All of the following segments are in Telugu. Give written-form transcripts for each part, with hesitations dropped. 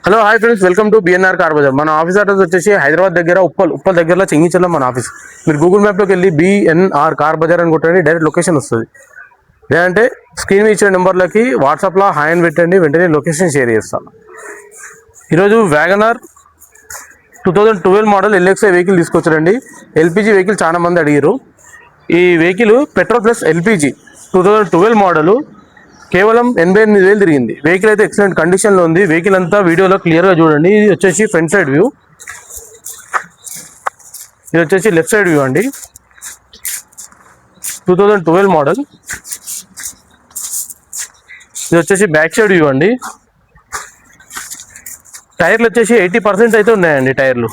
Hello hi friends, welcome to BNR car bazaar. మన ఆఫీస్ అడ్రస్ వచ్చేసి హైదరాబాద్ దగ్గర ఉప్పల్ దగ్గరలో చెంగిచెర్ల మన ఆఫీస్. మీరు గూగుల్ మ్యాప్లోకి వెళ్ళి బిఎన్ఆర్ కార్ బజార్ అని కొట్టండి, డైరెక్ట్ లొకేషన్ వస్తుంది. లేదంటే స్క్రీన్ ఇచ్చిన నెంబర్లకి వాట్సాప్లో హాయ్ అని పెట్టండి, వెంటనే లొకేషన్ షేర్ చేస్తాను. ఈరోజు వ్యాగనార్ 2012 మోడల్ ఎల్ఎక్స్ఐ వెహికల్ తీసుకొచ్చారండి. ఎల్పిజి వెహికల్ చాలా మంది అడిగారు. ఈ vehicle petrol plus LPG 2012 model కేవలం 88,000 తిరిగింది. వెహికల్ అయితే ఎక్సలెంట్ కండిషన్లో ఉంది. వెహికల్ అంతా వీడియోలో క్లియర్గా చూడండి. ఇది వచ్చేసి ఫ్రంట్ సైడ్ వ్యూ, ఇది వచ్చేసి లెఫ్ట్ సైడ్ వ్యూ అండి. 2012 మోడల్. ఇది వచ్చేసి బ్యాక్ సైడ్ వ్యూ అండి. టైర్లు వచ్చేసి 80% అయితే ఉన్నాయండి టైర్లు.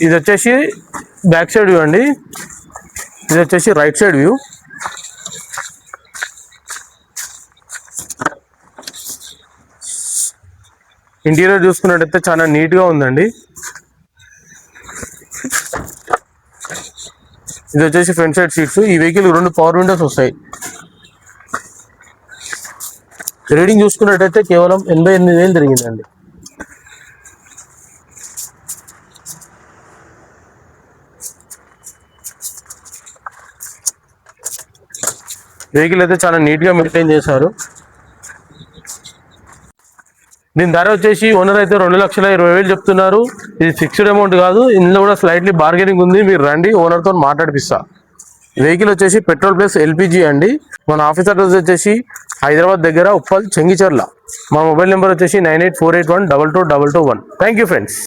ఇది వచ్చేసి బ్యాక్ సైడ్ వ్యూ అండి. ఇది వచ్చేసి రైట్ సైడ్ వ్యూ. ఇంటీరియర్ చూసుకున్నట్టయితే చాలా నీట్గా ఉందండి. ఇది వచ్చేసి ఫ్రంట్ సైడ్ సీట్స్. ఈ వెహికల్ 2 పవర్ విండోస్ వస్తాయి. రీడింగ్ చూసుకున్నట్టయితే కేవలం 88,000 తిరిగిందండి. వెహికల్ అయితే చాలా నీట్గా మెయింటైన్ చేశారు. దీని ధర వచ్చేసి ఓనర్ అయితే 2,20,000 చెప్తున్నారు. ఇది ఫిక్స్డ్ అమౌంట్ కాదు, ఇందులో కూడా స్లైట్లీ బార్గెనింగ్ ఉంది. మీరు రండి, ఓనర్తో మాట్లాడిపిస్తా. వెహికల్ వచ్చేసి పెట్రోల్ ప్లస్ ఎల్పిజి అండి. మన ఆఫీస్ అడ్రస్ వచ్చేసి హైదరాబాద్ దగ్గర ఉప్పల్ చెంగిచెర్ల. మా మొబైల్ నెంబర్ వచ్చేసి 9848122221. Thank you friends.